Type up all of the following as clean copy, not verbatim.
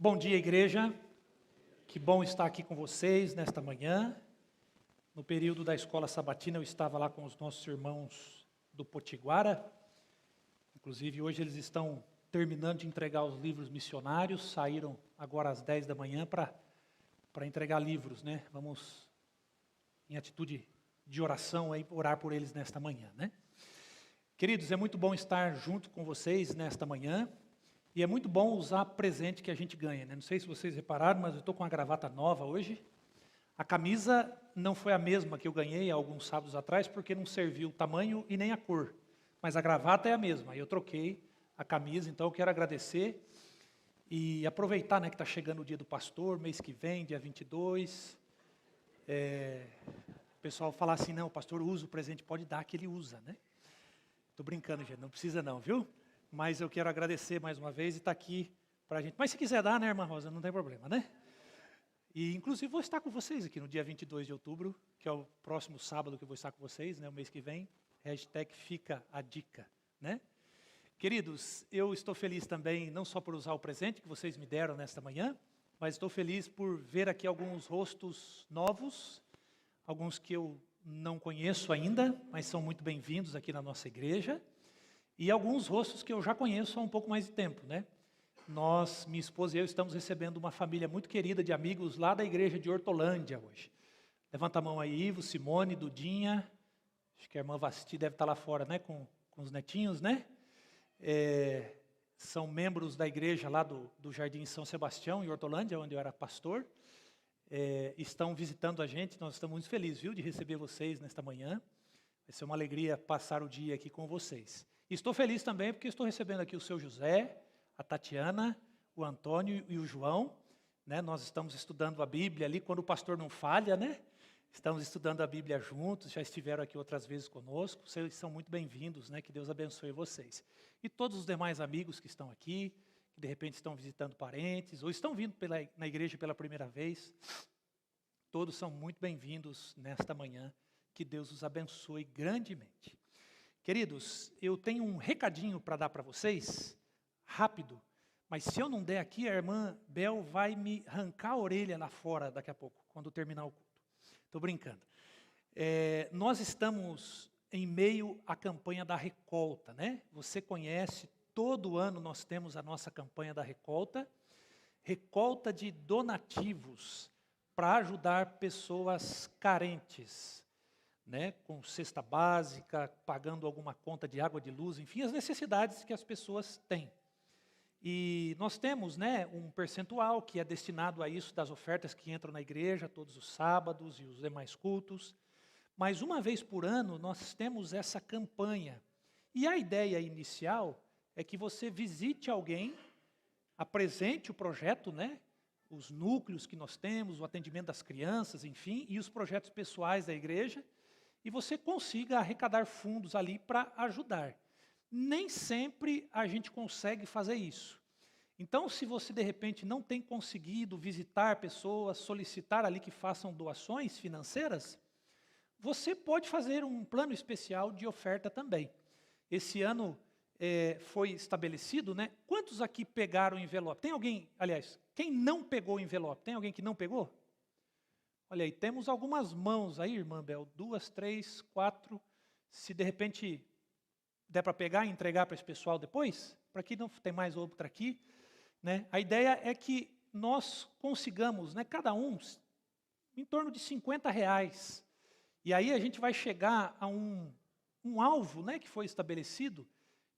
Bom dia, igreja. Que bom estar aqui com vocês nesta manhã. No período da escola sabatina, eu estava lá com os nossos irmãos do Potiguara. Inclusive, hoje eles estão terminando de entregar os livros missionários. Saíram agora às 10 da manhã para entregar livros, né? Vamos, em atitude de oração, aí, orar por eles nesta manhã, né? Queridos, é muito bom estar junto com vocês nesta manhã. E é muito bom usar presente que a gente ganha, né? Não sei se vocês repararam, mas eu estou com uma gravata nova hoje. A camisa não foi a mesma que eu ganhei há alguns sábados atrás, porque não serviu o tamanho e nem a cor. Mas a gravata é a mesma. Eu troquei a camisa, então eu quero agradecer e aproveitar, né, que está chegando o dia do pastor, mês que vem, dia 22. O pessoal fala assim, não, o pastor usa o presente, pode dar que ele usa, né? Estou brincando, gente, não precisa não, viu? Mas eu quero agradecer mais uma vez e estar aqui para a gente. Mas se quiser dar, né, irmã Rosa, não tem problema, né? E, inclusive, vou estar com vocês aqui no dia 22 de outubro, que é o próximo sábado que eu vou estar com vocês, né, o mês que vem. Hashtag fica a dica, né? Queridos, eu estou feliz também, não só por usar o presente que vocês me deram nesta manhã, mas estou feliz por ver aqui alguns rostos novos, alguns que eu não conheço ainda, mas são muito bem-vindos aqui na nossa igreja. E alguns rostos que eu já conheço há um pouco mais de tempo, né? Nós, minha esposa e eu, estamos recebendo uma família muito querida de amigos lá da igreja de Hortolândia hoje. Levanta a mão aí, Ivo, Simone, Dudinha. Acho que a irmã Vasti deve estar lá fora, né? Com os netinhos, né? São membros da igreja lá do Jardim São Sebastião, em Hortolândia, onde eu era pastor. Estão visitando a gente, nós estamos muito felizes, viu, de receber vocês nesta manhã. Vai ser uma alegria passar o dia aqui com vocês. Estou feliz também porque estou recebendo aqui o seu José, a Tatiana, o Antônio e o João, né? Nós estamos estudando a Bíblia ali, quando o pastor não falha, né? Estamos estudando a Bíblia juntos, já estiveram aqui outras vezes conosco, vocês são muito bem-vindos, né? Que Deus abençoe vocês. E todos os demais amigos que estão aqui, que de repente estão visitando parentes, ou estão vindo na igreja pela primeira vez, todos são muito bem-vindos nesta manhã, que Deus os abençoe grandemente. Queridos, eu tenho um recadinho para dar para vocês, rápido, mas se eu não der aqui, a irmã Bel vai me arrancar a orelha lá fora daqui a pouco, quando terminar o culto. Estou brincando. Nós estamos em meio à campanha da recolta, né? Você conhece, todo ano nós temos a nossa campanha da recolta de donativos para ajudar pessoas carentes, né, com cesta básica, pagando alguma conta de água, de luz, enfim, as necessidades que as pessoas têm. E nós temos, né, um percentual que é destinado a isso, das ofertas que entram na igreja, todos os sábados e os demais cultos. Mas uma vez por ano, nós temos essa campanha. E a ideia inicial é que você visite alguém, apresente o projeto, né, os núcleos que nós temos, o atendimento das crianças, enfim, e os projetos pessoais da igreja, e você consiga arrecadar fundos ali para ajudar. Nem sempre a gente consegue fazer isso. Então, se você de repente não tem conseguido visitar pessoas, solicitar ali que façam doações financeiras, você pode fazer um plano especial de oferta também. Esse ano foi estabelecido, né? Quantos aqui pegaram o envelope? Tem alguém, aliás, quem não pegou o envelope? Tem alguém que não pegou? Olha aí, temos algumas mãos aí, irmã Bel, 2, 3, 4, se de repente der para pegar e entregar para esse pessoal depois, para que não tem mais outra aqui, né? A ideia é que nós consigamos, né, cada um, em torno de R$50, e aí a gente vai chegar a um alvo, né, que foi estabelecido,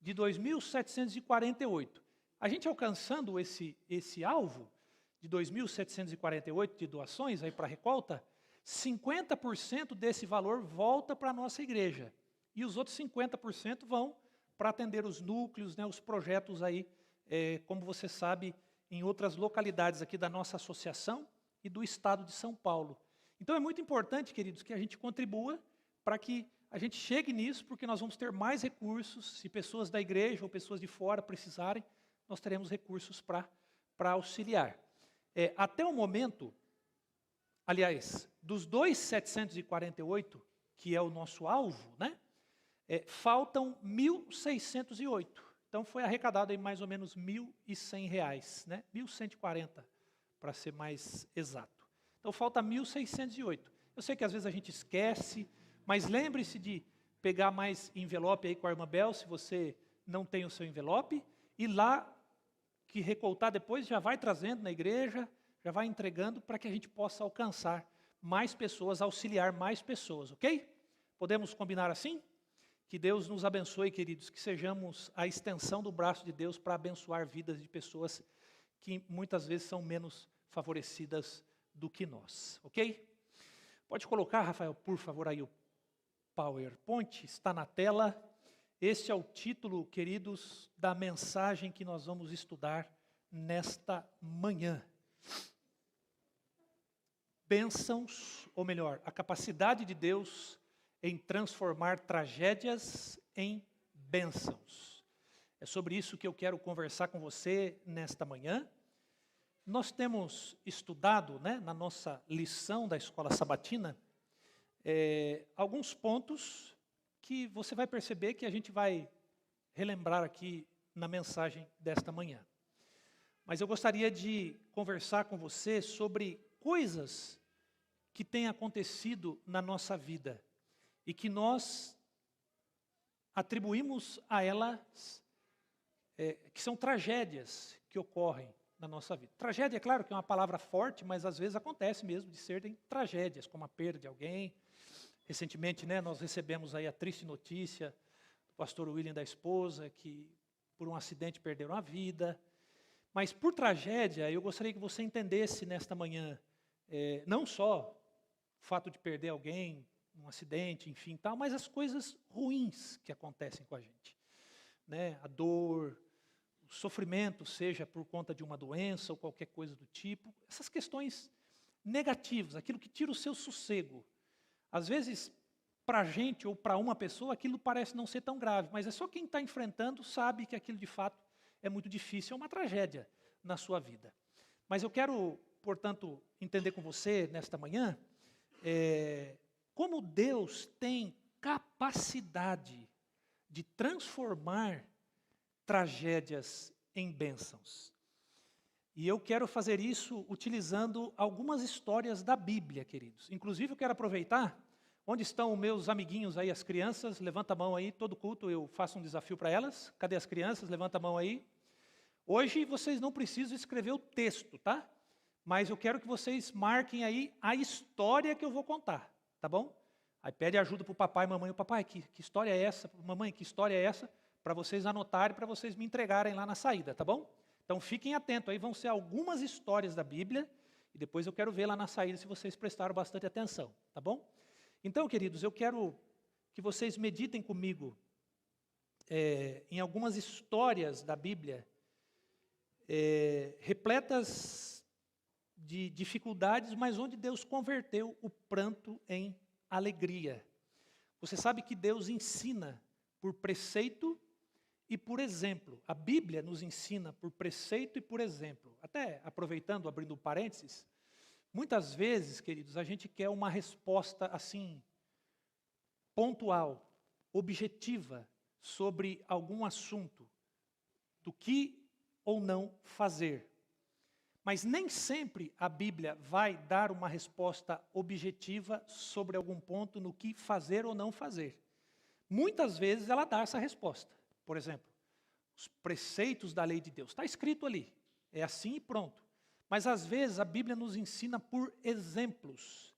de 2.748. A gente alcançando esse alvo, de 2.748 de doações aí para a recolta, 50% desse valor volta para a nossa igreja. E os outros 50% vão para atender os núcleos, né, os projetos aí, como você sabe, em outras localidades aqui da nossa associação e do estado de São Paulo. Então é muito importante, queridos, que a gente contribua para que a gente chegue nisso, porque nós vamos ter mais recursos, se pessoas da igreja ou pessoas de fora precisarem, nós teremos recursos para auxiliar. Até o momento, aliás, dos 2.748, que é o nosso alvo, né, faltam 1.608. Então foi arrecadado aí mais ou menos R$ 1.100, né? 1.140, para ser mais exato. Então falta 1.608. Eu sei que às vezes a gente esquece, mas lembre-se de pegar mais envelope aí com a irmã Bel, se você não tem o seu envelope, e lá que recoltar depois já vai trazendo na igreja, já vai entregando para que a gente possa alcançar mais pessoas, auxiliar mais pessoas, ok? Podemos combinar assim? Que Deus nos abençoe, queridos, que sejamos a extensão do braço de Deus para abençoar vidas de pessoas que muitas vezes são menos favorecidas do que nós, ok? Pode colocar, Rafael, por favor, aí o PowerPoint, está na tela. Este é o título, queridos, da mensagem que nós vamos estudar nesta manhã. Bênçãos, ou melhor, a capacidade de Deus em transformar tragédias em bênçãos. É sobre isso que eu quero conversar com você nesta manhã. Nós temos estudado, né, na nossa lição da Escola Sabatina, alguns pontos que você vai perceber que a gente vai relembrar aqui na mensagem desta manhã. Mas eu gostaria de conversar com você sobre coisas que têm acontecido na nossa vida e que nós atribuímos a elas, que são tragédias que ocorrem na nossa vida. Tragédia, é claro que é uma palavra forte, mas às vezes acontece mesmo de serem tragédias, como a perda de alguém. Recentemente, né, nós recebemos aí a triste notícia do pastor William da esposa, que por um acidente perderam a vida. Mas por tragédia, eu gostaria que você entendesse nesta manhã, não só o fato de perder alguém, um acidente, enfim, tal, mas as coisas ruins que acontecem com a gente, né? A dor, o sofrimento, seja por conta de uma doença ou qualquer coisa do tipo, essas questões negativas, aquilo que tira o seu sossego. Às vezes, para a gente ou para uma pessoa, aquilo parece não ser tão grave, mas é só quem está enfrentando sabe que aquilo de fato é muito difícil, é uma tragédia na sua vida. Mas eu quero, portanto, entender com você nesta manhã, como Deus tem capacidade de transformar tragédias em bênçãos. E eu quero fazer isso utilizando algumas histórias da Bíblia, queridos. Inclusive, eu quero aproveitar, onde estão meus amiguinhos aí, as crianças, levanta a mão aí, todo culto eu faço um desafio para elas. Cadê as crianças? Levanta a mão aí. Hoje vocês não precisam escrever o texto, tá? Mas eu quero que vocês marquem aí a história que eu vou contar, tá bom? Aí pede ajuda para o papai e mamãe. O papai, que história é essa? Mamãe, que história é essa? Para vocês anotarem, para vocês me entregarem lá na saída, tá bom? Então fiquem atentos, aí vão ser algumas histórias da Bíblia, e depois eu quero ver lá na saída se vocês prestaram bastante atenção, tá bom? Então, queridos, eu quero que vocês meditem comigo em algumas histórias da Bíblia, repletas de dificuldades, mas onde Deus converteu o pranto em alegria. Você sabe que Deus ensina por preceito e por exemplo. A Bíblia nos ensina por preceito e por exemplo. Até aproveitando, abrindo parênteses, muitas vezes, queridos, a gente quer uma resposta assim, pontual, objetiva, sobre algum assunto, do que ou não fazer. Mas nem sempre a Bíblia vai dar uma resposta objetiva sobre algum ponto no que fazer ou não fazer. Muitas vezes ela dá essa resposta. Por exemplo, os preceitos da lei de Deus. Está escrito ali. É assim e pronto. Mas às vezes a Bíblia nos ensina por exemplos.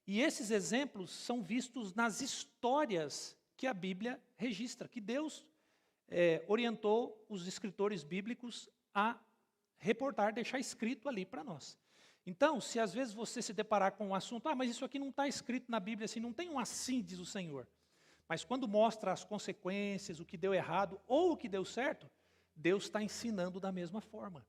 E esses exemplos são vistos nas histórias que a Bíblia registra. Que Deus orientou os escritores bíblicos a reportar, deixar escrito ali para nós. Então, se às vezes você se deparar com um assunto, mas isso aqui não está escrito na Bíblia, assim, não tem um assim, diz o Senhor. Mas quando mostra as consequências, o que deu errado ou o que deu certo, Deus está ensinando da mesma forma.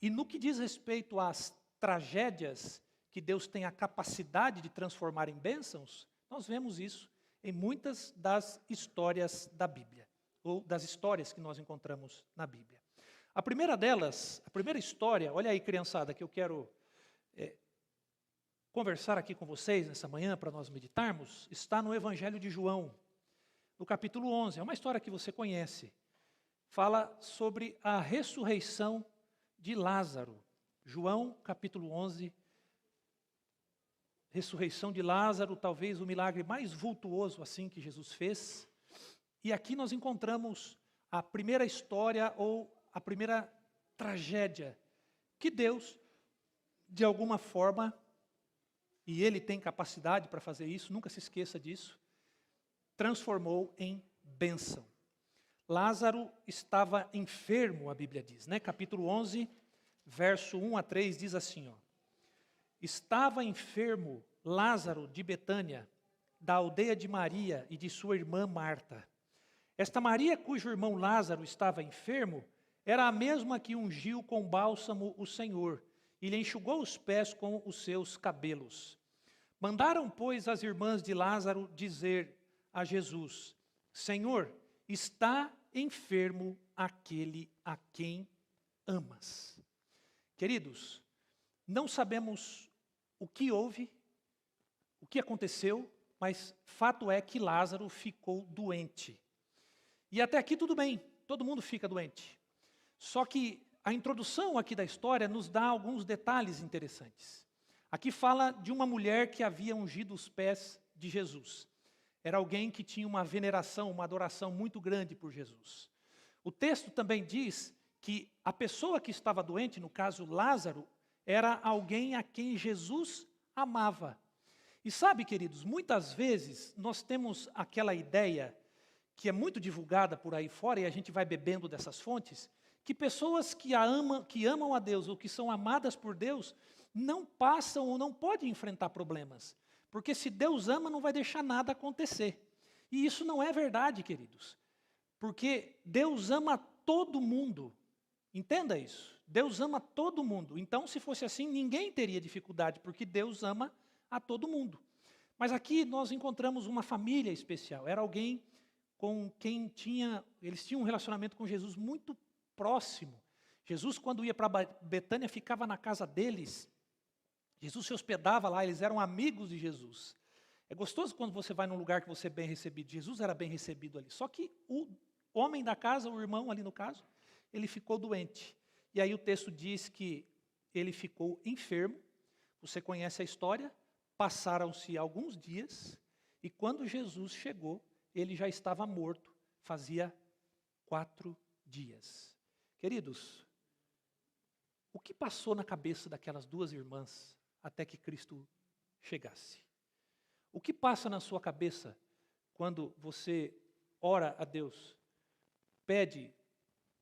E no que diz respeito às tragédias que Deus tem a capacidade de transformar em bênçãos, nós vemos isso em muitas das histórias da Bíblia, ou das histórias que nós encontramos na Bíblia. A primeira delas, a primeira história, olha aí, criançada, que eu quero conversar aqui com vocês nessa manhã para nós meditarmos, está no Evangelho de João, no capítulo 11. É uma história que você conhece. fala sobre a ressurreição de Lázaro. João, capítulo 11, ressurreição de Lázaro, talvez o milagre mais vultuoso assim que Jesus fez. E aqui nós encontramos a primeira história ou a primeira tragédia que Deus, de alguma forma, e Ele tem capacidade para fazer isso, nunca se esqueça disso, transformou em bênção. Lázaro estava enfermo, a Bíblia diz, né? Capítulo 11, verso 1 a 3 diz assim, ó. Estava enfermo Lázaro de Betânia, da aldeia de Maria e de sua irmã Marta. Esta Maria, cujo irmão Lázaro estava enfermo, era a mesma que ungiu com bálsamo o Senhor e lhe enxugou os pés com os seus cabelos. Mandaram, pois, as irmãs de Lázaro dizer a Jesus: Senhor, está enfermo aquele a quem amas. Queridos, não sabemos o que houve, o que aconteceu, mas fato é que Lázaro ficou doente. E até aqui tudo bem, todo mundo fica doente. Só que a introdução aqui da história nos dá alguns detalhes interessantes. Aqui fala de uma mulher que havia ungido os pés de Jesus. Era alguém que tinha uma veneração, uma adoração muito grande por Jesus. O texto também diz que a pessoa que estava doente, no caso Lázaro, era alguém a quem Jesus amava. E sabe, queridos, muitas vezes nós temos aquela ideia que é muito divulgada por aí fora, e a gente vai bebendo dessas fontes, que pessoas que amam a Deus ou que são amadas por Deus, não passam ou não podem enfrentar problemas. Porque se Deus ama, não vai deixar nada acontecer. E isso não é verdade, queridos. Porque Deus ama todo mundo. Entenda isso. Deus ama todo mundo. Então, se fosse assim, ninguém teria dificuldade, porque Deus ama a todo mundo. Mas aqui nós encontramos uma família especial. Era alguém com quem eles tinham um relacionamento com Jesus muito próximo. Jesus, quando ia para Betânia, ficava na casa deles. Jesus se hospedava lá, eles eram amigos de Jesus. É gostoso quando você vai num lugar que você é bem recebido. Jesus era bem recebido ali. Só que o homem da casa, o irmão ali no caso, ele ficou doente. E aí o texto diz que ele ficou enfermo. Você conhece a história? Passaram-se alguns dias e quando Jesus chegou, ele já estava morto, fazia 4 dias. Queridos, o que passou na cabeça daquelas duas irmãs até que Cristo chegasse? O que passa na sua cabeça quando você ora a Deus, pede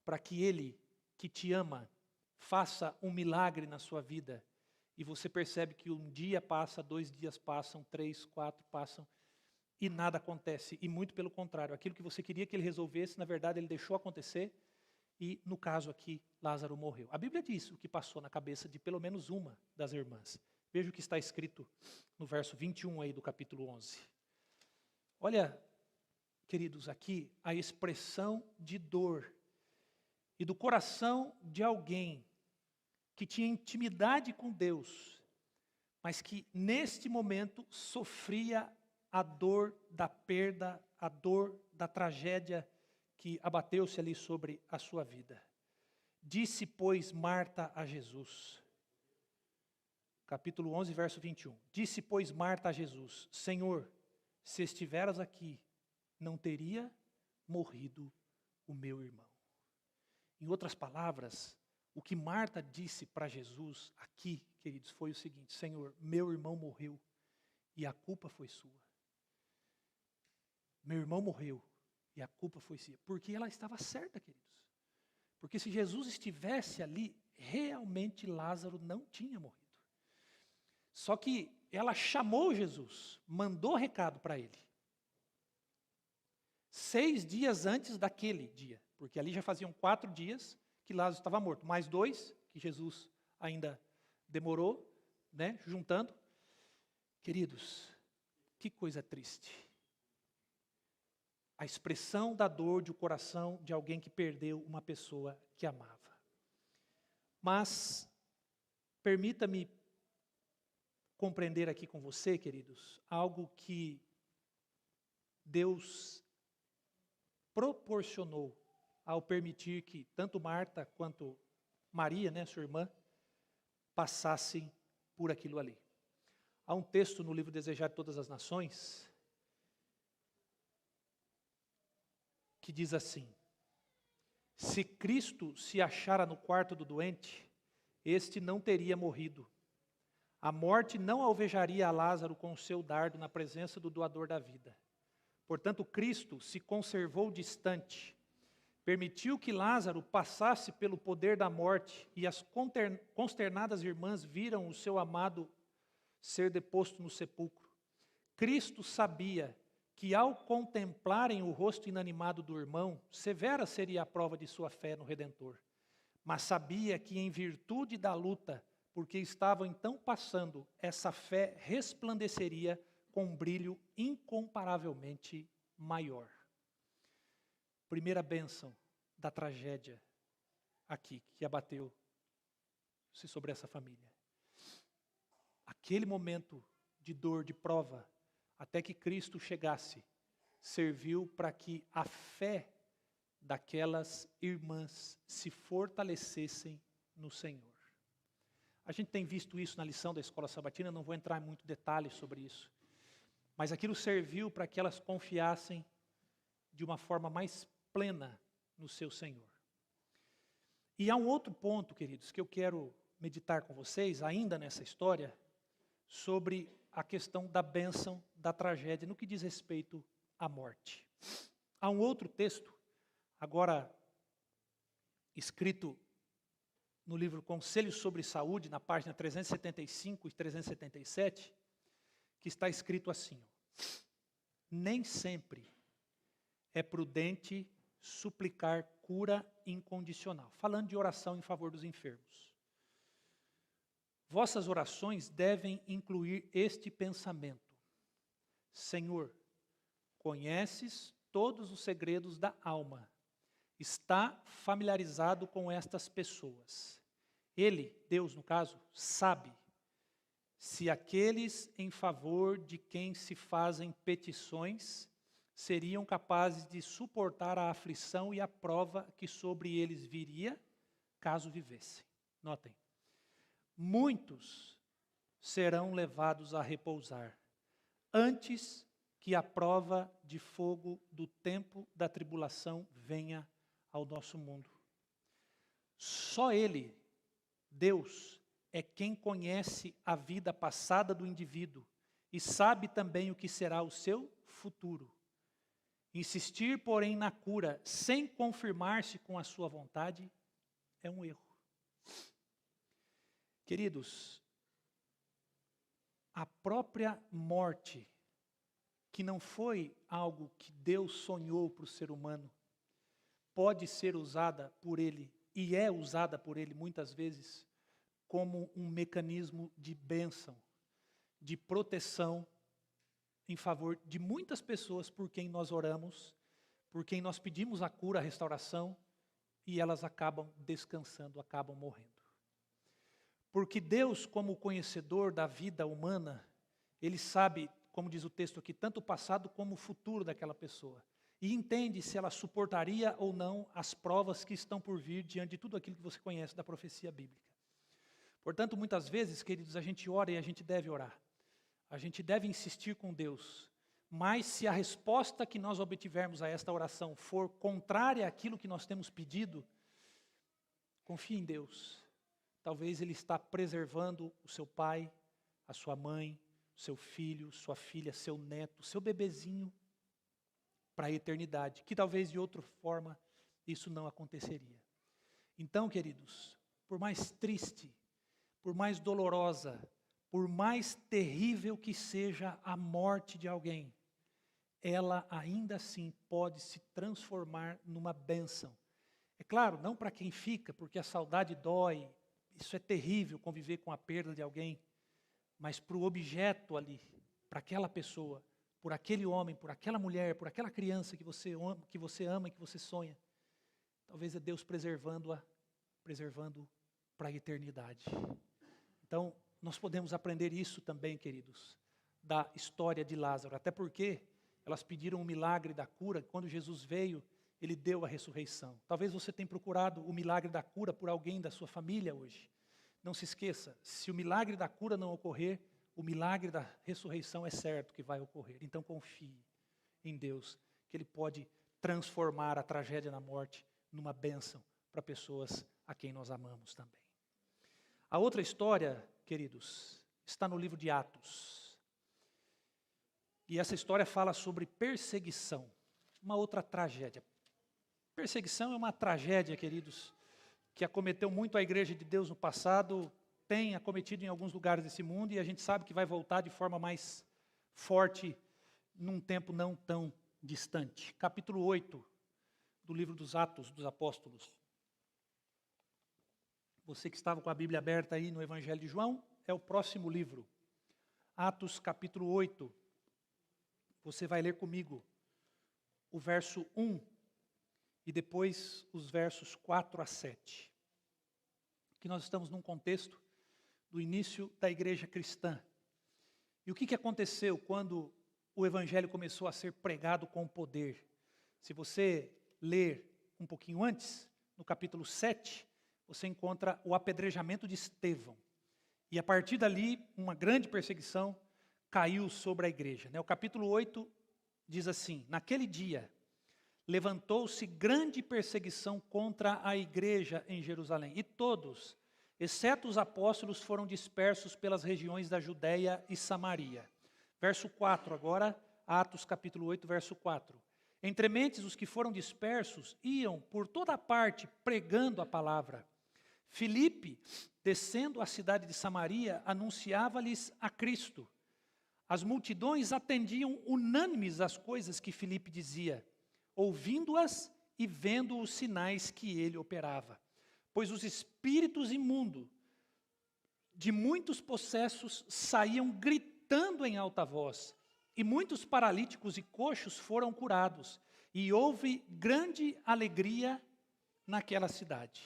para que Ele, que te ama, faça um milagre na sua vida, e você percebe que um dia passa, 2 dias passam, 3, 4 passam, e nada acontece, e muito pelo contrário, aquilo que você queria que ele resolvesse, na verdade ele deixou acontecer, e no caso aqui, Lázaro morreu. A Bíblia diz o que passou na cabeça de pelo menos uma das irmãs. Veja o que está escrito no verso 21 aí do capítulo 11. Olha, queridos, aqui a expressão de dor e do coração de alguém que tinha intimidade com Deus, mas que neste momento sofria a dor da perda, a dor da tragédia que abateu-se ali sobre a sua vida. Disse, pois, Marta a Jesus, capítulo 11, verso 21. Disse, pois, Marta a Jesus, Senhor, se estiveras aqui, não teria morrido o meu irmão. Em outras palavras, o que Marta disse para Jesus aqui, queridos, foi o seguinte: Senhor, meu irmão morreu e a culpa foi sua. Meu irmão morreu e a culpa foi sua. Porque ela estava certa, queridos. Porque se Jesus estivesse ali, realmente Lázaro não tinha morrido. Só que ela chamou Jesus, mandou recado para ele. 6 dias antes daquele dia, porque ali já faziam 4 dias que Lázaro estava morto, mais 2 que Jesus ainda demorou, né, juntando. Queridos, que coisa triste. A expressão da dor de um coração de alguém que perdeu uma pessoa que amava. Mas, permita-me compreender aqui com você, queridos, algo que Deus proporcionou ao permitir que tanto Marta quanto Maria, né, sua irmã, passassem por aquilo ali. Há um texto no livro Desejar de Todas as Nações que diz assim: se Cristo se achara no quarto do doente, este não teria morrido. A morte não alvejaria a Lázaro com o seu dardo na presença do doador da vida. Portanto, Cristo se conservou distante, permitiu que Lázaro passasse pelo poder da morte e as consternadas irmãs viram o seu amado ser deposto no sepulcro. Cristo sabia que ao contemplarem o rosto inanimado do irmão, severa seria a prova de sua fé no Redentor. Mas sabia que em virtude da luta, porque estavam então passando, essa fé resplandeceria com um brilho incomparavelmente maior. Primeira bênção da tragédia aqui, que abateu-se sobre essa família. Aquele momento de dor, de prova, até que Cristo chegasse, serviu para que a fé daquelas irmãs se fortalecessem no Senhor. A gente tem visto isso na lição da escola sabatina, não vou entrar em muito detalhes sobre isso. Mas aquilo serviu para que elas confiassem de uma forma mais plena no seu Senhor. E há um outro ponto, queridos, que eu quero meditar com vocês, ainda nessa história, sobre a questão da bênção da tragédia, no que diz respeito à morte. Há um outro texto, agora escrito no livro Conselhos sobre Saúde, na página 375 e 377, que está escrito assim: nem sempre é prudente suplicar cura incondicional. Falando de oração em favor dos enfermos. Vossas orações devem incluir este pensamento: Senhor, conheces todos os segredos da alma, está familiarizado com estas pessoas. Ele, Deus no caso, sabe se aqueles em favor de quem se fazem petições seriam capazes de suportar a aflição e a prova que sobre eles viria, caso vivessem. Notem, muitos serão levados a repousar, antes que a prova de fogo do tempo da tribulação venha ao nosso mundo. Só Ele, Deus, é quem conhece a vida passada do indivíduo e sabe também o que será o seu futuro. Insistir, porém, na cura sem confirmar-se com a sua vontade é um erro. Queridos, a própria morte, que não foi algo que Deus sonhou para o ser humano, pode ser usada por Ele, e é usada por Ele muitas vezes, como um mecanismo de bênção, de proteção em favor de muitas pessoas por quem nós oramos, por quem nós pedimos a cura, a restauração, e elas acabam descansando, acabam morrendo. Porque Deus, como conhecedor da vida humana, Ele sabe, como diz o texto aqui, tanto o passado como o futuro daquela pessoa. E entende se ela suportaria ou não as provas que estão por vir diante de tudo aquilo que você conhece da profecia bíblica. Portanto, muitas vezes, queridos, a gente ora e a gente deve orar. A gente deve insistir com Deus. Mas se a resposta que nós obtivermos a esta oração for contrária àquilo que nós temos pedido, confie em Deus. Talvez Ele está preservando o seu pai, a sua mãe, o seu filho, sua filha, seu neto, seu bebezinho para a eternidade, que talvez de outra forma isso não aconteceria. Então, queridos, por mais triste, por mais dolorosa, por mais terrível que seja a morte de alguém, ela ainda assim pode se transformar numa bênção. É claro, não para quem fica, porque a saudade dói, isso é terrível, conviver com a perda de alguém, mas para o objeto ali, para aquela pessoa, por aquele homem, por aquela mulher, por aquela criança que você ama e que você sonha, talvez é Deus preservando para a eternidade. Então, nós podemos aprender isso também, queridos, da história de Lázaro, até porque elas pediram um milagre da cura. Quando Jesus veio, Ele deu a ressurreição. Talvez você tenha procurado o milagre da cura por alguém da sua família hoje. Não se esqueça, se o milagre da cura não ocorrer, o milagre da ressurreição é certo que vai ocorrer. Então confie em Deus, que Ele pode transformar a tragédia na morte numa bênção para pessoas a quem nós amamos também. A outra história, queridos, está no livro de Atos. E essa história fala sobre perseguição, uma outra tragédia. Perseguição é uma tragédia, queridos, que acometeu muito a igreja de Deus no passado, tem acometido em alguns lugares desse mundo, e a gente sabe que vai voltar de forma mais forte num tempo não tão distante. Capítulo 8 do livro dos Atos dos Apóstolos. Você que estava com a Bíblia aberta aí no Evangelho de João, é o próximo livro. Atos capítulo 8. Você vai ler comigo o verso 1 e depois os versos 4 a 7. Que nós estamos num contexto do início da igreja cristã. E o que aconteceu quando o Evangelho começou a ser pregado com poder? Se você ler um pouquinho antes, no capítulo 7, você encontra o apedrejamento de Estevão. E a partir dali, uma grande perseguição caiu sobre a igreja. O capítulo 8 diz assim: naquele dia, levantou-se grande perseguição contra a igreja em Jerusalém. E todos, exceto os apóstolos, foram dispersos pelas regiões da Judéia e Samaria. Verso 4 agora, Atos capítulo 8, verso 4. Entre mentes, os que foram dispersos iam por toda parte pregando a palavra. Filipe, descendo à cidade de Samaria, anunciava-lhes a Cristo. As multidões atendiam unânimes às coisas que Filipe dizia, ouvindo-as e vendo os sinais que ele operava. Pois os espíritos imundos de muitos possessos saíam gritando em alta voz, e muitos paralíticos e coxos foram curados, e houve grande alegria naquela cidade.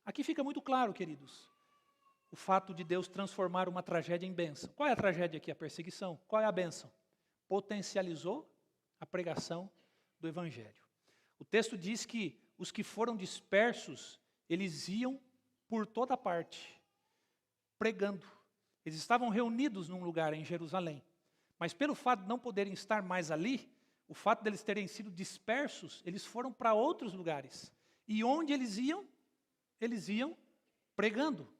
Aqui fica muito claro, queridos, o fato de Deus transformar uma tragédia em bênção. Qual é a tragédia aqui? A perseguição. Qual é a bênção? Potencializou a pregação do Evangelho. O texto diz que os que foram dispersos, eles iam por toda parte, pregando. Eles estavam reunidos num lugar em Jerusalém. Mas pelo fato de não poderem estar mais ali, o fato deles terem sido dispersos, eles foram para outros lugares. E onde eles iam? Eles iam pregando.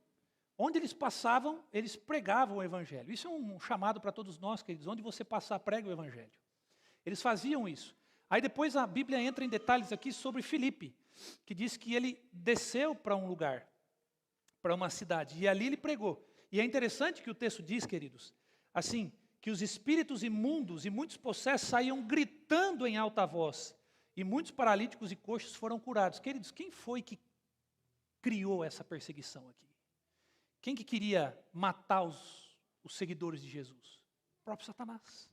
Onde eles passavam, eles pregavam o Evangelho. Isso é um chamado para todos nós, queridos. Onde você passar, prega o Evangelho. Eles faziam isso. Aí depois a Bíblia entra em detalhes aqui sobre Filipe, que diz que ele desceu para um lugar, para uma cidade, e ali ele pregou. E é interessante que o texto diz, queridos, assim, que os espíritos imundos e muitos possessos saíam gritando em alta voz, e muitos paralíticos e coxos foram curados. Queridos, quem foi que criou essa perseguição aqui? Quem que queria matar os seguidores de Jesus? O próprio Satanás.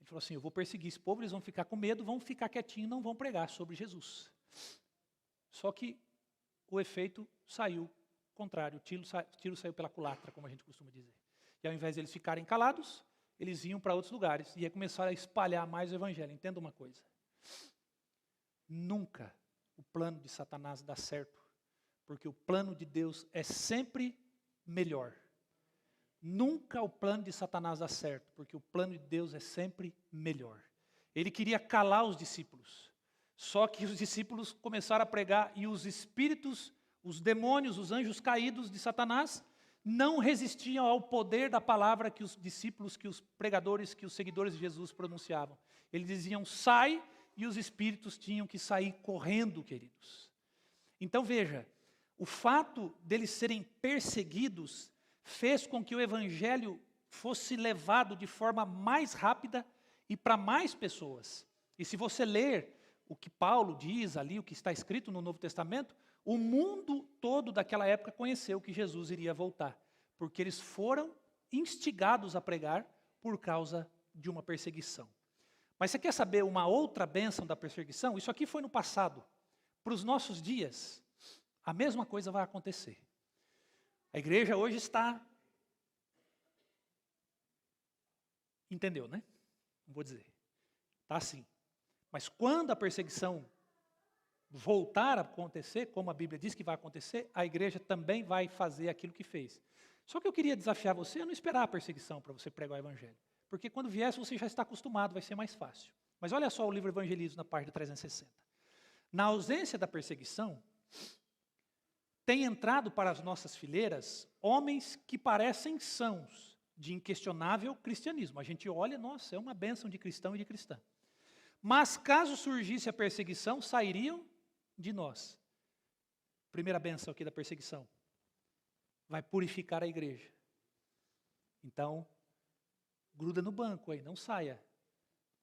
Ele falou assim, eu vou perseguir esse povo, eles vão ficar com medo, vão ficar quietinhos, não vão pregar sobre Jesus. Só que o efeito saiu contrário, o tiro saiu pela culatra, como a gente costuma dizer. E ao invés de eles ficarem calados, eles iam para outros lugares e começaram a espalhar mais o Evangelho. Entenda uma coisa, nunca o plano de Satanás dá certo, porque o plano de Deus é sempre melhor. Nunca o plano de Satanás dá certo, porque o plano de Deus é sempre melhor. Ele queria calar os discípulos, só que os discípulos começaram a pregar e os espíritos, os demônios, os anjos caídos de Satanás não resistiam ao poder da palavra que os discípulos, que os pregadores, que os seguidores de Jesus pronunciavam. Eles diziam, sai, e os espíritos tinham que sair correndo, queridos. Então veja, o fato deles serem perseguidos fez com que o Evangelho fosse levado de forma mais rápida e para mais pessoas. E se você ler o que Paulo diz ali, o que está escrito no Novo Testamento, o mundo todo daquela época conheceu que Jesus iria voltar, porque eles foram instigados a pregar por causa de uma perseguição. Mas você quer saber uma outra bênção da perseguição? Isso aqui foi no passado. Para os nossos dias, a mesma coisa vai acontecer. A igreja hoje está... Entendeu, né? Não vou dizer. Está assim. Mas quando a perseguição voltar a acontecer, como a Bíblia diz que vai acontecer, a igreja também vai fazer aquilo que fez. Só que eu queria desafiar você a não esperar a perseguição para você pregar o evangelho. Porque quando vier, você já está acostumado, vai ser mais fácil. Mas olha só o livro Evangelismo na página 360. Na ausência da perseguição, tem entrado para as nossas fileiras homens que parecem sãos, de inquestionável cristianismo. A gente olha, nossa, é uma bênção de cristão e de cristã. Mas caso surgisse a perseguição, sairiam de nós. Primeira bênção aqui da perseguição. Vai purificar a igreja. Então, gruda no banco aí, não saia.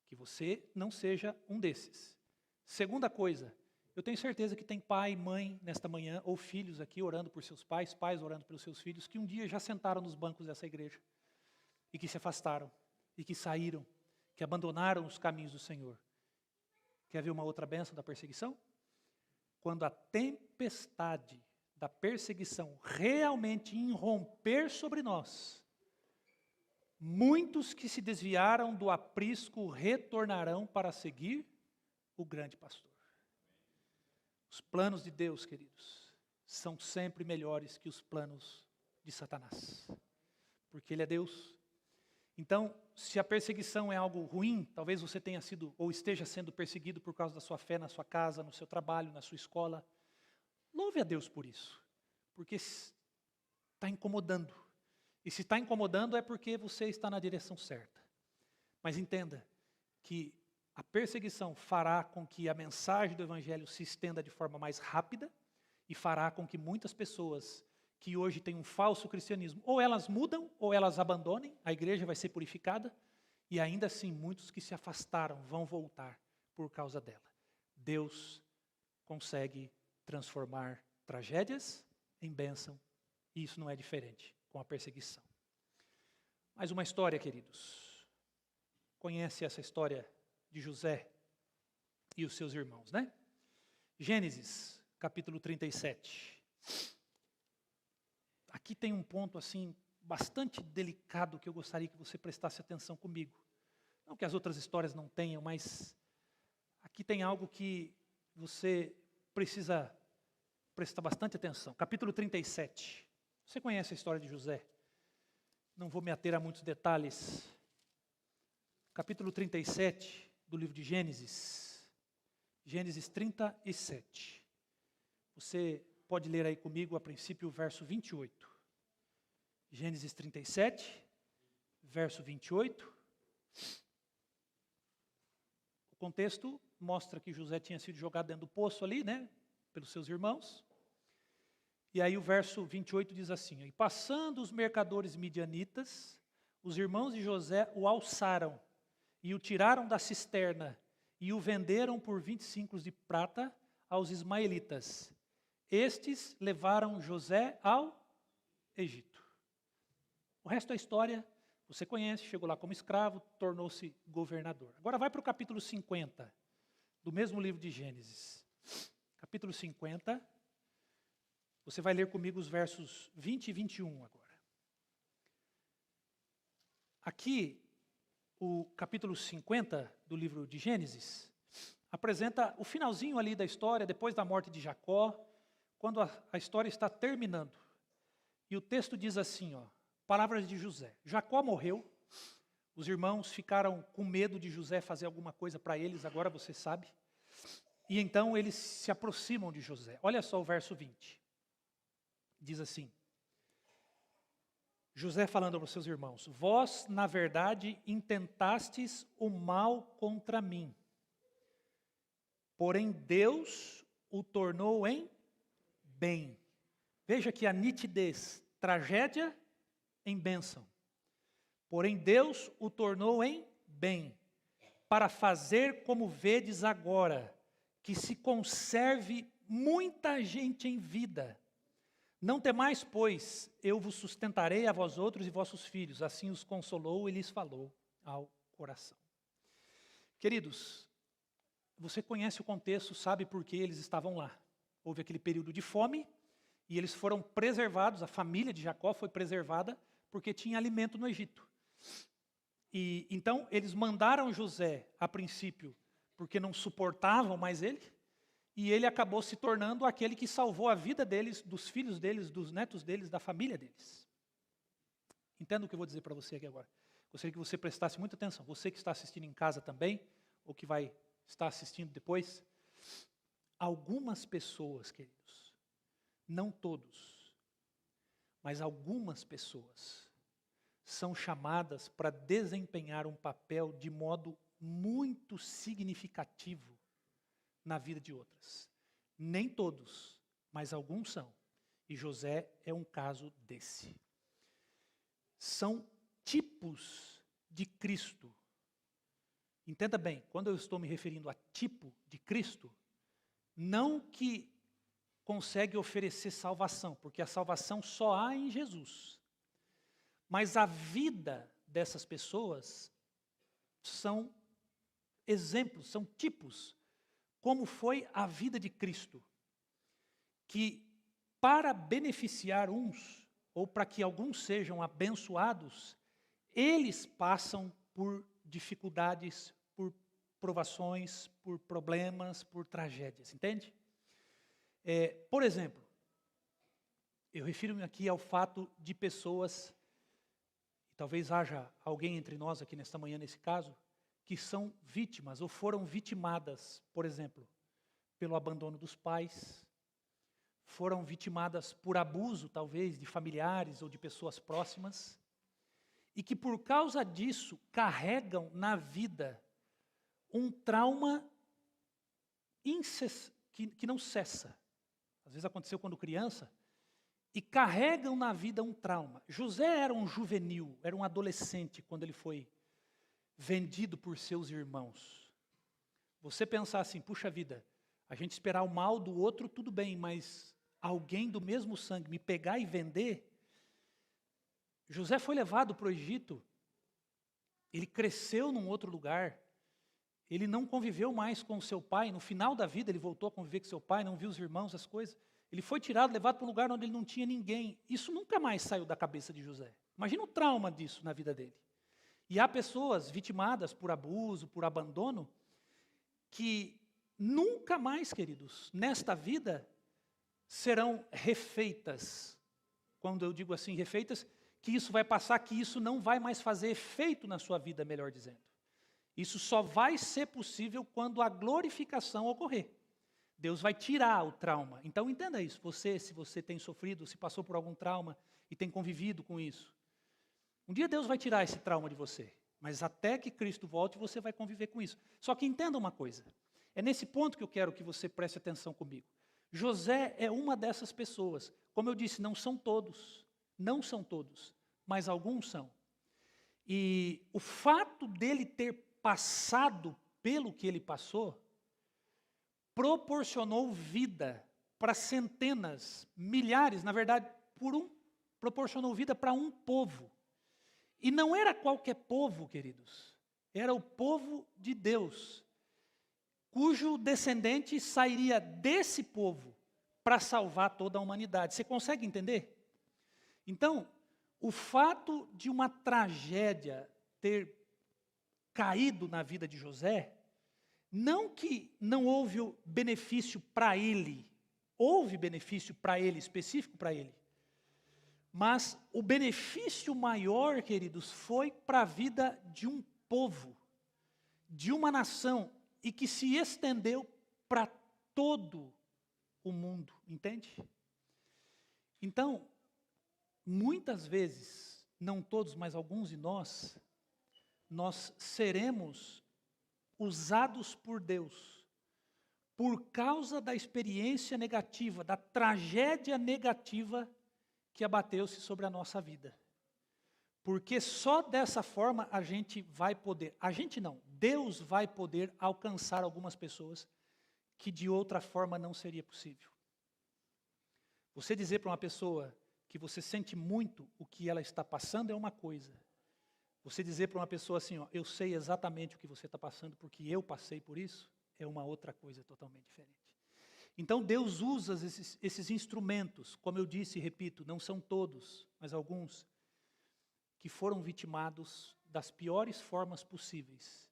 Que você não seja um desses. Segunda coisa, eu tenho certeza que tem pai, mãe nesta manhã, ou filhos aqui orando por seus pais, pais orando pelos seus filhos, que um dia já sentaram nos bancos dessa igreja. E que se afastaram, e que saíram, que abandonaram os caminhos do Senhor. Quer ver uma outra bênção da perseguição? Quando a tempestade da perseguição realmente irromper sobre nós, muitos que se desviaram do aprisco retornarão para seguir o grande pastor. Os planos de Deus, queridos, são sempre melhores que os planos de Satanás. Porque Ele é Deus. Então, se a perseguição é algo ruim, talvez você tenha sido ou esteja sendo perseguido por causa da sua fé na sua casa, no seu trabalho, na sua escola. Louve a Deus por isso, porque está incomodando. E se está incomodando é porque você está na direção certa. Mas entenda que a perseguição fará com que a mensagem do Evangelho se estenda de forma mais rápida e fará com que muitas pessoas que hoje têm um falso cristianismo, ou elas mudam, ou elas abandonem, a igreja vai ser purificada, e ainda assim muitos que se afastaram vão voltar por causa dela. Deus consegue transformar tragédias em bênção, e isso não é diferente com a perseguição. Mais uma história, queridos. Conhece essa história de José e os seus irmãos, né? Gênesis, capítulo 37. Aqui tem um ponto assim bastante delicado que eu gostaria que você prestasse atenção comigo. Não que as outras histórias não tenham, mas aqui tem algo que você precisa prestar bastante atenção. Capítulo 37. Você conhece a história de José? Não vou me ater a muitos detalhes. Capítulo 37 do livro de Gênesis. Gênesis 37. Você pode ler aí comigo, a princípio, o verso 28. Gênesis 37, verso 28. O contexto mostra que José tinha sido jogado dentro do poço ali, né, pelos seus irmãos. E aí o verso 28 diz assim: E passando os mercadores midianitas, os irmãos de José o alçaram e o tiraram da cisterna e o venderam por 25 de prata aos ismaelitas. Estes levaram José ao Egito. O resto da história você conhece, chegou lá como escravo, tornou-se governador. Agora vai para o capítulo 50, do mesmo livro de Gênesis. Capítulo 50, você vai ler comigo os versos 20 e 21 agora. Aqui, o capítulo 50 do livro de Gênesis apresenta o finalzinho ali da história, depois da morte de Jacó, quando a história está terminando. E o texto diz assim, ó, palavras de José. Jacó morreu, os irmãos ficaram com medo de José fazer alguma coisa para eles, agora você sabe. E então eles se aproximam de José. Olha só o verso 20. Diz assim, José falando para os seus irmãos: Vós, na verdade, intentastes o mal contra mim, porém Deus o tornou em bem. Veja que a nitidez, tragédia em bênção. Porém Deus o tornou em bem, para fazer como vedes agora, que se conserve muita gente em vida. Não temais, pois, eu vos sustentarei a vós outros e vossos filhos. Assim os consolou e lhes falou ao coração. Queridos, você conhece o contexto, sabe por que eles estavam lá. Houve aquele período de fome e eles foram preservados, a família de Jacó foi preservada porque tinha alimento no Egito. E então eles mandaram José, a princípio, porque não suportavam mais ele, e ele acabou se tornando aquele que salvou a vida deles, dos filhos deles, dos netos deles, da família deles. Entenda o que eu vou dizer para você aqui agora. Gostaria que você prestasse muita atenção. Você que está assistindo em casa também, ou que vai estar assistindo depois. Algumas pessoas, queridos, não todos, mas algumas pessoas são chamadas para desempenhar um papel de modo muito significativo na vida de outras. Nem todos, mas alguns são. E José é um caso desse. São tipos de Cristo. Entenda bem, quando eu estou me referindo a tipo de Cristo, não que consegue oferecer salvação, porque a salvação só há em Jesus. Mas a vida dessas pessoas são exemplos, são tipos, como foi a vida de Cristo, que para beneficiar uns, ou para que alguns sejam abençoados, eles passam por dificuldades, por provações, por problemas, por tragédias, entende? Por exemplo, eu refiro-me aqui ao fato de pessoas, talvez haja alguém entre nós aqui nesta manhã, nesse caso, que são vítimas ou foram vitimadas, por exemplo, pelo abandono dos pais, foram vitimadas por abuso, talvez, de familiares ou de pessoas próximas, e que por causa disso carregam na vida um trauma que não cessa. Às vezes aconteceu quando criança, e carregam na vida um trauma. José era um juvenil, era um adolescente quando ele foi vendido por seus irmãos. Você pensar assim, puxa vida, a gente esperar o mal do outro, tudo bem, mas alguém do mesmo sangue me pegar e vender. José foi levado para o Egito, ele cresceu num outro lugar, ele não conviveu mais com seu pai, no final da vida ele voltou a conviver com seu pai, não viu os irmãos, as coisas. Ele foi tirado, levado para um lugar onde ele não tinha ninguém. Isso nunca mais saiu da cabeça de José. Imagina o trauma disso na vida dele. E há pessoas vitimadas por abuso, por abandono, que nunca mais, queridos, nesta vida, serão refeitas. Quando eu digo assim, refeitas, que isso vai passar, que isso não vai mais fazer efeito na sua vida, melhor dizendo. Isso só vai ser possível quando a glorificação ocorrer. Deus vai tirar o trauma. Então entenda isso, se você tem sofrido, se passou por algum trauma e tem convivido com isso. Um dia Deus vai tirar esse trauma de você, mas até que Cristo volte você vai conviver com isso. Só que entenda uma coisa, é nesse ponto que eu quero que você preste atenção comigo. José é uma dessas pessoas. Como eu disse, não são todos, mas alguns são. E o fato dele ter passado pelo que ele passou, proporcionou vida para centenas, milhares, na verdade, proporcionou vida para um povo. E não era qualquer povo, queridos, era o povo de Deus, cujo descendente sairia desse povo para salvar toda a humanidade. Você consegue entender? Então, o fato de uma tragédia ter caído na vida de José, não que não houve o benefício para ele, houve benefício para ele, específico para ele, mas o benefício maior, queridos, foi para a vida de um povo, de uma nação, e que se estendeu para todo o mundo, entende? Então, muitas vezes, não todos, mas alguns de nós seremos usados por Deus, por causa da experiência negativa, da tragédia negativa que abateu-se sobre a nossa vida. Porque só dessa forma a gente vai poder, Deus vai poder alcançar algumas pessoas que de outra forma não seria possível. Você dizer para uma pessoa que você sente muito o que ela está passando é uma coisa. Você dizer para uma pessoa assim, ó, eu sei exatamente o que você está passando porque eu passei por isso, é uma outra coisa totalmente diferente. Então Deus usa esses instrumentos, como eu disse e repito, não são todos, mas alguns, que foram vitimados das piores formas possíveis,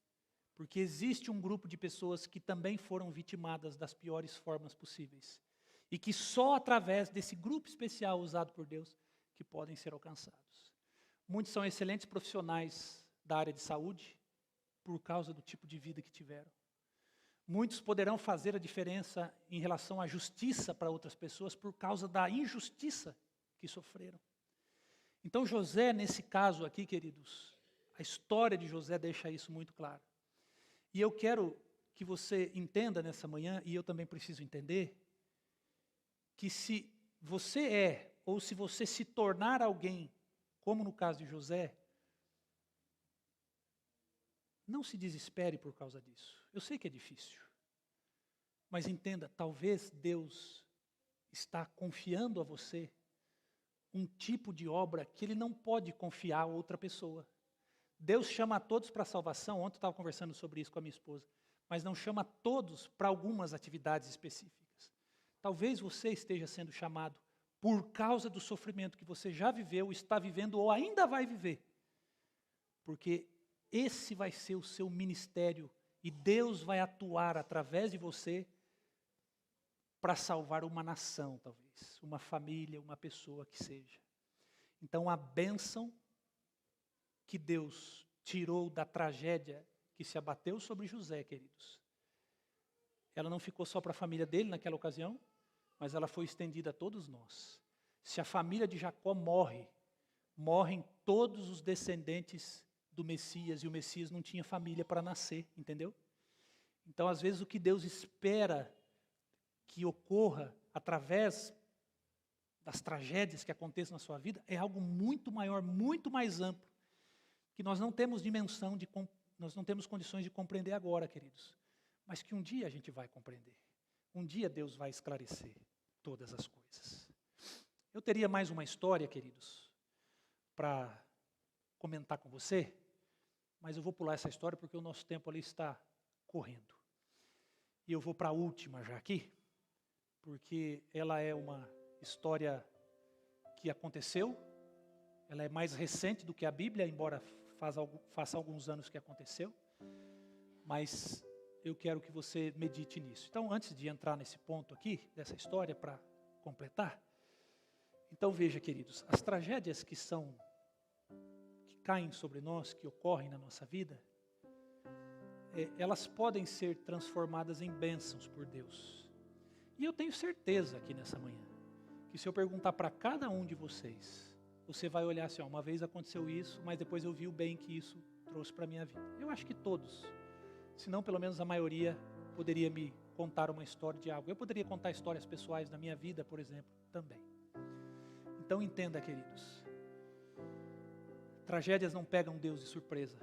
Porque existe um grupo de pessoas que também foram vitimadas das piores formas possíveis. E que só através desse grupo especial usado por Deus que podem ser alcançados. Muitos são excelentes profissionais da área de saúde por causa do tipo de vida que tiveram. Muitos poderão fazer a diferença em relação à justiça para outras pessoas por causa da injustiça que sofreram. Então José, nesse caso aqui, queridos, a história de José deixa isso muito claro. E eu quero que você entenda nessa manhã, e eu também preciso entender, que se você é, ou se você se tornar alguém, como no caso de José, não se desespere por causa disso. Eu sei que é difícil. Mas entenda, talvez Deus está confiando a você um tipo de obra que Ele não pode confiar a outra pessoa. Deus chama a todos para a salvação. Ontem eu estava conversando sobre isso com a minha esposa. Mas não chama todos para algumas atividades específicas. Talvez você esteja sendo chamado por causa do sofrimento que você já viveu, está vivendo ou ainda vai viver. Porque esse vai ser o seu ministério e Deus vai atuar através de você para salvar uma nação, talvez, uma família, uma pessoa que seja. Então a bênção que Deus tirou da tragédia que se abateu sobre José, queridos, ela não ficou só para a família dele naquela ocasião, mas ela foi estendida a todos nós. Se a família de Jacó morre, morrem todos os descendentes do Messias, e o Messias não tinha família para nascer, entendeu? Então, às vezes, o que Deus espera que ocorra através das tragédias que aconteçam na sua vida é algo muito maior, muito mais amplo, que nós não temos dimensão nós não temos condições de compreender agora, queridos, mas que um dia a gente vai compreender. Um dia Deus vai esclarecer todas as coisas. Eu teria mais uma história, queridos, para comentar com você, mas eu vou pular essa história porque o nosso tempo ali está correndo. E eu vou para a última já aqui, porque ela é uma história que aconteceu, ela é mais recente do que a Bíblia, embora faça alguns anos que aconteceu, mas eu quero que você medite nisso. Então, antes de entrar nesse ponto aqui, dessa história, para completar, então veja, queridos, as tragédias que caem sobre nós, que ocorrem na nossa vida, elas podem ser transformadas em bênçãos por Deus. E eu tenho certeza aqui nessa manhã, que se eu perguntar para cada um de vocês, você vai olhar assim, uma vez aconteceu isso, mas depois eu vi o bem que isso trouxe para a minha vida. Eu acho que todos, se não pelo menos a maioria, poderia me contar uma história de algo. Eu poderia contar histórias pessoais da minha vida, por exemplo, também. Então entenda, queridos, tragédias não pegam Deus de surpresa.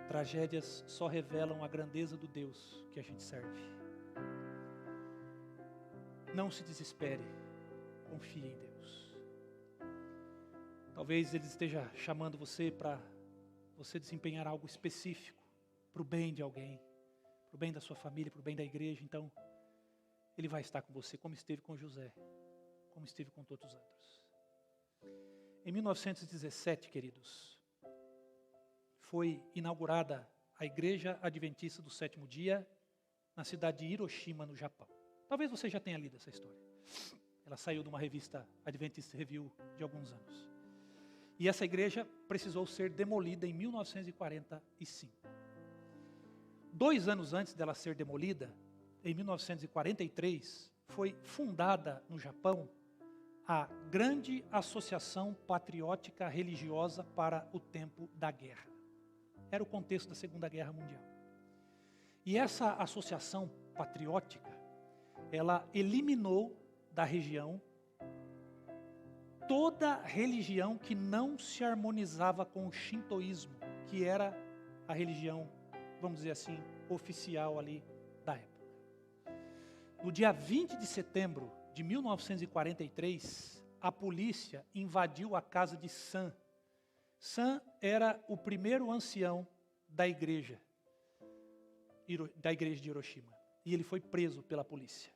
Tragédias só revelam a grandeza do Deus que a gente serve. Não se desespere, confie em Deus. Talvez Ele esteja chamando você para você desempenhar algo específico, para o bem de alguém, para o bem da sua família, para o bem da igreja. Então, Ele vai estar com você, como esteve com José, como esteve com todos os outros. Em 1917, queridos, foi inaugurada a Igreja Adventista do Sétimo Dia, na cidade de Hiroshima, no Japão. Talvez você já tenha lido essa história. Ela saiu de uma revista Adventist Review de alguns anos. E essa igreja precisou ser demolida em 1945. 2 anos antes dela ser demolida, em 1943, foi fundada no Japão a Grande Associação Patriótica Religiosa para o Tempo da Guerra. Era o contexto da Segunda Guerra Mundial. E essa associação patriótica, ela eliminou da região toda religião que não se harmonizava com o shintoísmo, que era a religião, vamos dizer assim, oficial ali da época. No dia 20 de setembro de 1943, a polícia invadiu a casa de San. San era o primeiro ancião da igreja de Hiroshima, e ele foi preso pela polícia.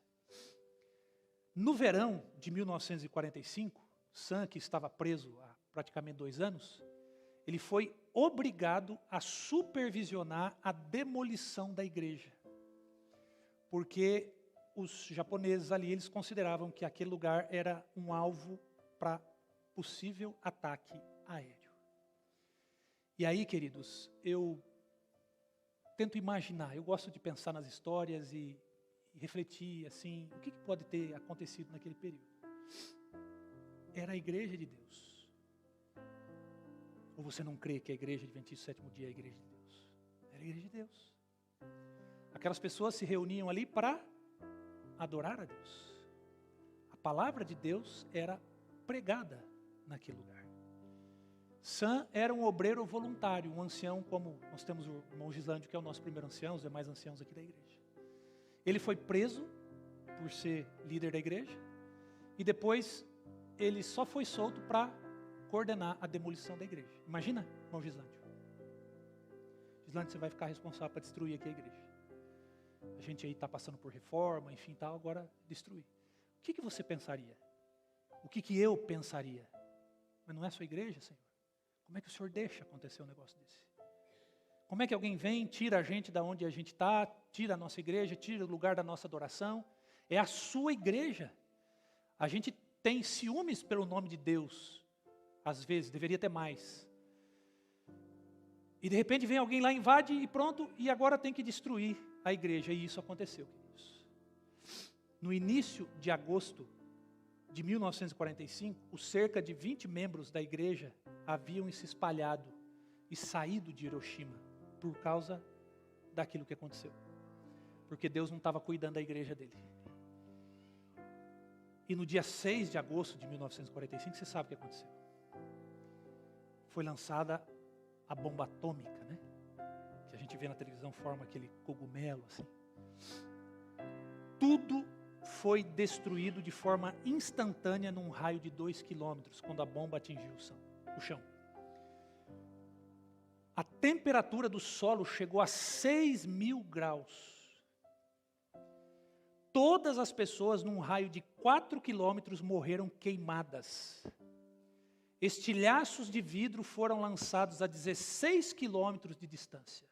No verão de 1945, San, que estava preso há praticamente 2 anos, ele foi obrigado a supervisionar a demolição da igreja. Porque os japoneses ali, eles consideravam que aquele lugar era um alvo para possível ataque aéreo. E aí, queridos, eu tento imaginar, eu gosto de pensar nas histórias e refletir, assim, o que pode ter acontecido naquele período. Era a igreja de Deus. Ou você não crê que a igreja adventista do sétimo dia é a igreja de Deus? Era a igreja de Deus. Aquelas pessoas se reuniam ali para adorar a Deus. A palavra de Deus era pregada naquele lugar. Sam era um obreiro voluntário, um ancião, como nós temos o irmão Gislândio, que é o nosso primeiro ancião, os demais anciãos aqui da igreja. Ele foi preso por ser líder da igreja e depois ele só foi solto para coordenar a demolição da igreja. Imagina, irmão Gislândio. Gislândio, você vai ficar responsável para destruir aqui a igreja. A gente aí está passando por reforma, enfim, tal, agora destruir. O que você pensaria? O que eu pensaria? Mas não é sua igreja, Senhor? Como é que o Senhor deixa acontecer um negócio desse? Como é que alguém vem, tira a gente da onde a gente está, tira a nossa igreja, tira o lugar da nossa adoração? É a sua igreja. A gente tem ciúmes pelo nome de Deus. Às vezes, deveria ter mais. E de repente vem alguém lá, invade e pronto, e agora tem que destruir a igreja. E isso aconteceu, queridos. No início de agosto de 1945, os cerca de 20 membros da igreja haviam se espalhado e saído de Hiroshima por causa daquilo que aconteceu. Porque Deus não estava cuidando da igreja dele. E no dia 6 de agosto de 1945, você sabe o que aconteceu. Foi lançada a bomba atômica, né? Que a gente vê na televisão, forma aquele cogumelo assim. Tudo foi destruído de forma instantânea num raio de 2 quilômetros, quando a bomba atingiu o chão. A temperatura do solo chegou a 6.000 graus. Todas as pessoas num raio de 4 quilômetros morreram queimadas. Estilhaços de vidro foram lançados a 16 quilômetros de distância.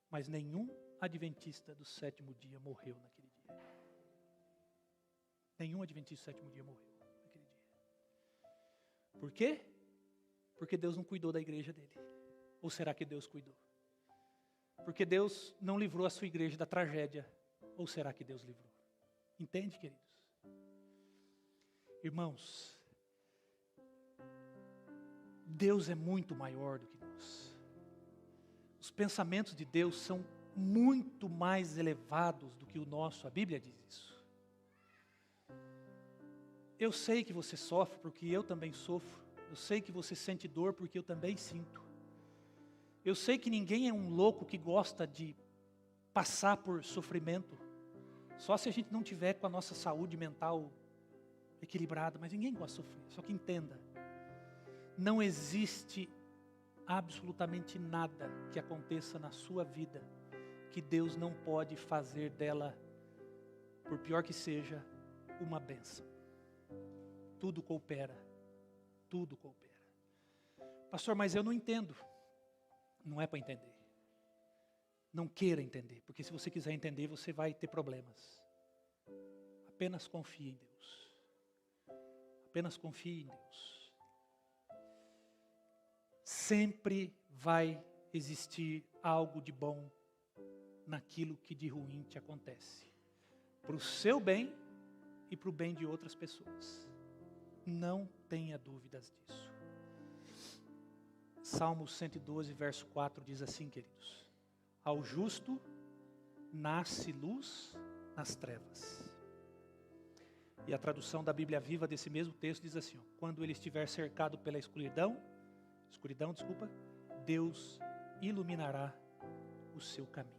Mas nenhum adventista do sétimo dia morreu naquele dia. Nenhum adventista do sétimo dia morreu naquele dia. Por quê? Porque Deus não cuidou da igreja dele. Ou será que Deus cuidou? Porque Deus não livrou a sua igreja da tragédia. Ou será que Deus livrou? Entende, queridos? Irmãos, Deus é muito maior do que nós. Os pensamentos de Deus são muito mais elevados do que o nosso. A Bíblia diz isso. Eu sei que você sofre porque eu também sofro. Eu sei que você sente dor porque eu também sinto. Eu sei que ninguém é um louco que gosta de passar por sofrimento. Só se a gente não tiver com a nossa saúde mental equilibrada. Mas ninguém gosta de sofrer. Só que entenda. Não existe absolutamente nada que aconteça na sua vida que Deus não pode fazer dela, por pior que seja, uma bênção. Tudo coopera. Tudo coopera. Pastor, mas eu não entendo. Não é para entender. Não queira entender, porque se você quiser entender, você vai ter problemas. Apenas confie em Deus. Apenas confie em Deus. Sempre vai existir algo de bom naquilo que de ruim te acontece. Para o seu bem e para o bem de outras pessoas. Não tenha dúvidas disso. Salmo 112, verso 4 diz assim, queridos. Ao justo nasce luz nas trevas. E a tradução da Bíblia Viva desse mesmo texto diz assim, ó, quando ele estiver cercado pela escuridão, Deus iluminará o seu caminho.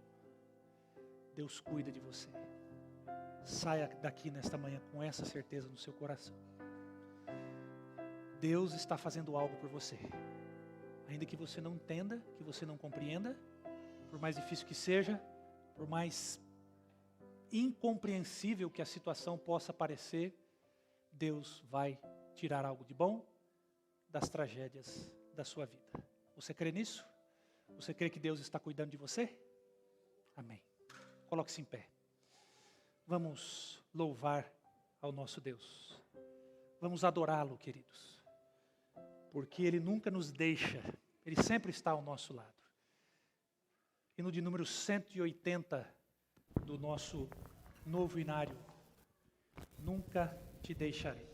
Deus cuida de você. Saia daqui nesta manhã com essa certeza no seu coração. Deus está fazendo algo por você. Ainda que você não entenda, que você não compreenda, por mais difícil que seja, por mais incompreensível que a situação possa parecer, Deus vai tirar algo de bom das tragédias da sua vida. Você crê nisso? Você crê que Deus está cuidando de você? Amém. Coloque-se em pé. Vamos louvar ao nosso Deus. Vamos adorá-lo, queridos. Porque Ele nunca nos deixa. Ele sempre está ao nosso lado. E no de número 180 do nosso novo inário, nunca te deixarei.